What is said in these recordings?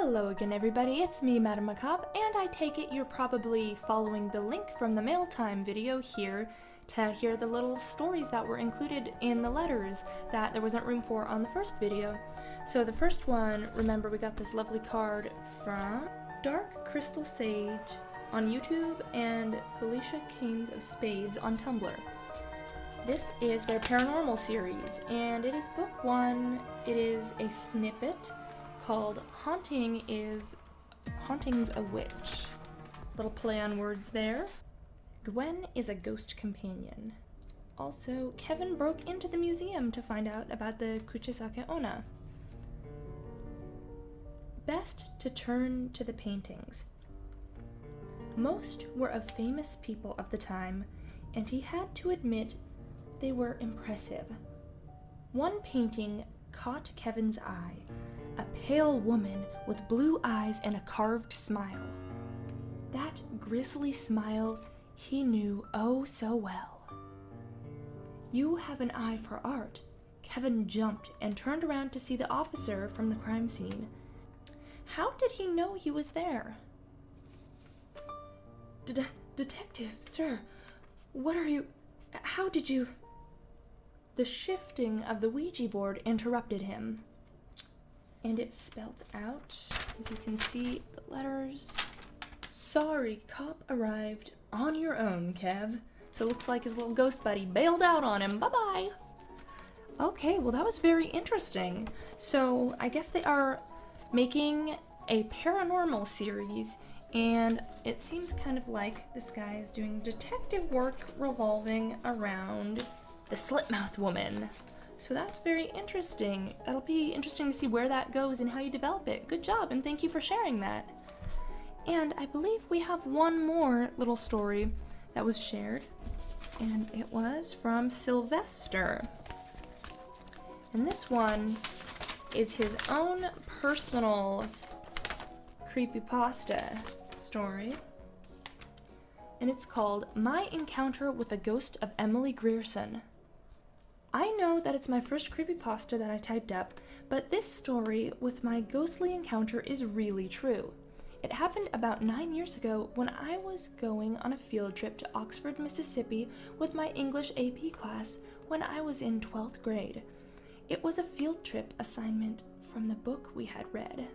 Hello again everybody, it's me, Madame Macabre, and I take it you're probably following the link from the mail time video here to hear the little stories that were included in the letters that there wasn't room for on the first video. So the first one, remember we got this lovely card from Dark Crystal Sage on YouTube and Felicia Kings of Spades on Tumblr. This is their paranormal series, and it is book 1. It is a snippet called Hauntings a Witch. Little play on words there. Gwen is a ghost companion. Also, Kevin broke into the museum to find out about the Kuchisake Onna. Best to turn to the paintings. Most were of famous people of the time, and he had to admit they were impressive. One painting caught Kevin's eye. A pale woman with blue eyes and a carved smile. That grisly smile he knew oh so well. You have an eye for art. Kevin jumped and turned around to see the officer from the crime scene. How did he know he was there? Detective, sir, what are you... How did you... The shifting of the Ouija board interrupted him. And it spelt out, as you can see, the letters. Sorry, cop arrived on your own, Kev. So it looks like his little ghost buddy bailed out on him. Bye-bye. Okay, well that was very interesting. So I guess they are making a paranormal series, and it seems kind of like this guy is doing detective work revolving around the Slipmouth woman. So that's very interesting. That'll be interesting to see where that goes and how you develop it. Good job, and thank you for sharing that. And I believe we have one more little story that was shared, and it was from Sylvester. And this one is his own personal creepypasta story. And it's called My Encounter with the Ghost of Emily Grierson. I know that it's my first creepypasta that I typed up, but this story with my ghostly encounter is really true. It happened about 9 years ago when I was going on a field trip to Oxford, Mississippi with my English AP class when I was in 12th grade. It was a field trip assignment from the book we had read,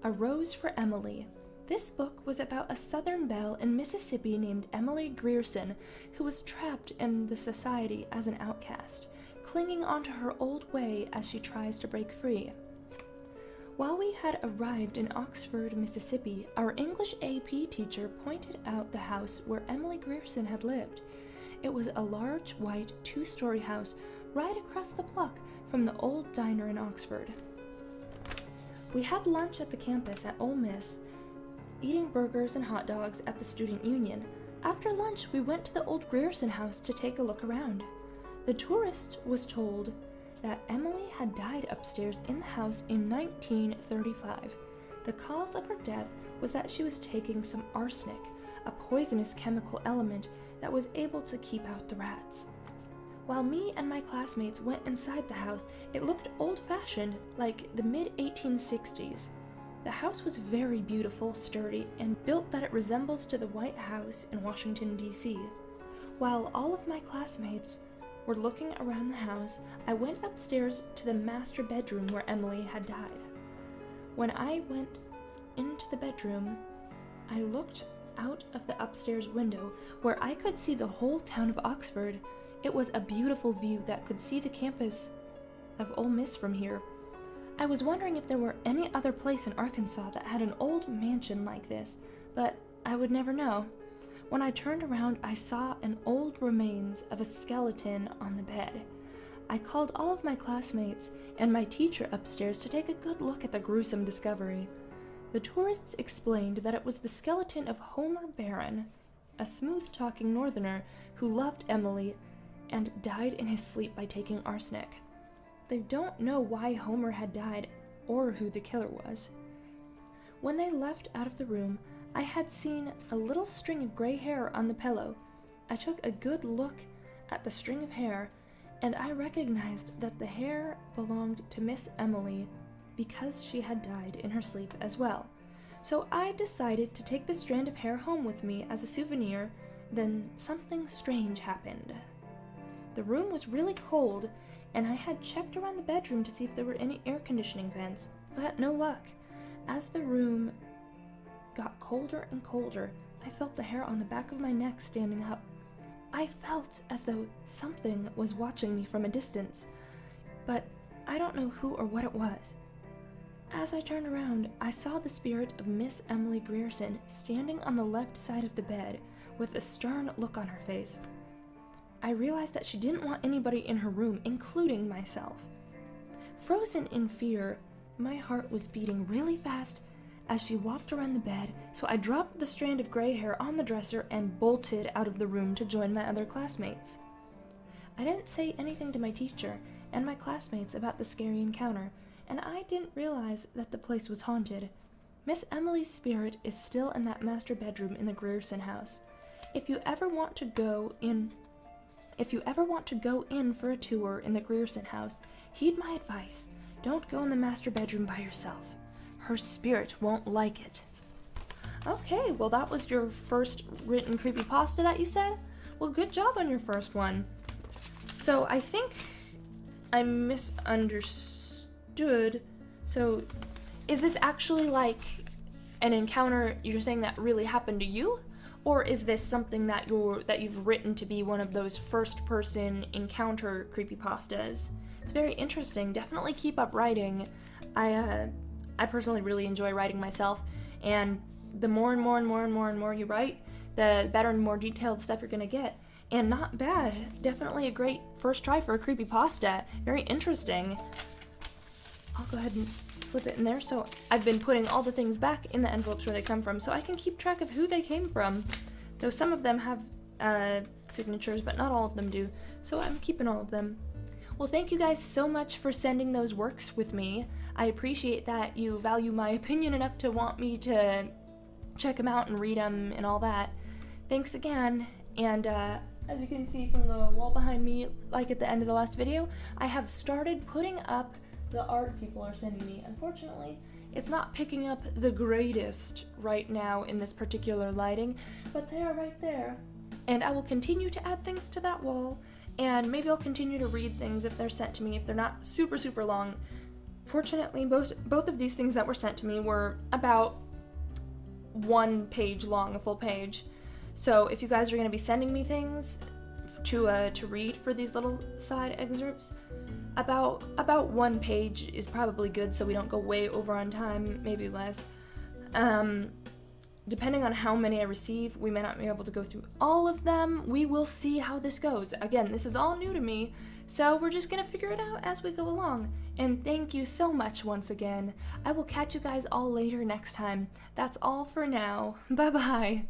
A Rose for Emily. This book was about a Southern belle in Mississippi named Emily Grierson, who was trapped in the society as an outcast, clinging onto her old way as she tries to break free. While we had arrived in Oxford, Mississippi, our English AP teacher pointed out the house where Emily Grierson had lived. It was a large, white, 2-story house right across the block from the old diner in Oxford. We had lunch at the campus at Ole Miss, eating burgers and hot dogs at the student union. After lunch, we went to the old Grierson house to take a look around. The tourist was told that Emily had died upstairs in the house in 1935. The cause of her death was that she was taking some arsenic, a poisonous chemical element that was able to keep out the rats. While me and my classmates went inside the house, it looked old-fashioned, like the mid-1860s. The house was very beautiful, sturdy, and built that it resembles to the White House in Washington, D.C. While all of my classmates were looking around the house, I went upstairs to the master bedroom where Emily had died. When I went into the bedroom, I looked out of the upstairs window where I could see the whole town of Oxford. It was a beautiful view that could see the campus of Ole Miss from here. I was wondering if there were any other place in Arkansas that had an old mansion like this, but I would never know. When I turned around, I saw an old remains of a skeleton on the bed. I called all of my classmates and my teacher upstairs to take a good look at the gruesome discovery. The tourists explained that it was the skeleton of Homer Barron, a smooth-talking northerner who loved Emily and died in his sleep by taking arsenic. They don't know why Homer had died or who the killer was. When they left out of the room, I had seen a little string of gray hair on the pillow. I took a good look at the string of hair, and I recognized that the hair belonged to Miss Emily because she had died in her sleep as well. So I decided to take this strand of hair home with me as a souvenir. Then something strange happened. The room was really cold, and I had checked around the bedroom to see if there were any air conditioning vents, but no luck. As the room got colder and colder, I felt the hair on the back of my neck standing up. I felt as though something was watching me from a distance, but I don't know who or what it was. As I turned around, I saw the spirit of Miss Emily Grierson standing on the left side of the bed with a stern look on her face. I realized that she didn't want anybody in her room, including myself. Frozen in fear, my heart was beating really fast as she walked around the bed, so I dropped the strand of gray hair on the dresser and bolted out of the room to join my other classmates. I didn't say anything to my teacher and my classmates about the scary encounter, and I didn't realize that the place was haunted. Miss Emily's spirit is still in that master bedroom in the Grierson house. If you ever want to go in for a tour in the Grierson house, heed my advice. Don't go in the master bedroom by yourself. Her spirit won't like it. Okay, well that was your first written creepypasta that you said? Well, good job on your first one. So I think I misunderstood. So is this actually like an encounter you're saying that really happened to you? Or is this something that you've written to be one of those first-person encounter creepypastas? It's very interesting. Definitely keep up writing. I personally really enjoy writing myself, and the more you write, the better and more detailed stuff you're gonna get. And not bad. Definitely a great first try for a creepypasta. Very interesting. I'll go ahead and slip it in there. So I've been putting all the things back in the envelopes where they come from, so I can keep track of who they came from. Though some of them have signatures, but not all of them do. So I'm keeping all of them. Well, thank you guys so much for sending those works with me. I appreciate that you value my opinion enough to want me to check them out and read them and all that. Thanks again. And as you can see from the wall behind me, like at the end of the last video, I have started putting up the art people are sending me. Unfortunately, it's not picking up the greatest right now in this particular lighting, but they are right there. And I will continue to add things to that wall, and maybe I'll continue to read things if they're sent to me, if they're not super long. Fortunately, both of these things that were sent to me were about 1 page long, a full page. So if you guys are going to be sending me things to read for these little side excerpts, about 1 page is probably good, so we don't go way over on time, maybe less. Depending on how many I receive, we may not be able to go through all of them. We will see how this goes. Again, this is all new to me, so we're just gonna figure it out as we go along. And thank you so much once again. I will catch you guys all later next time. That's all for now. Bye-bye.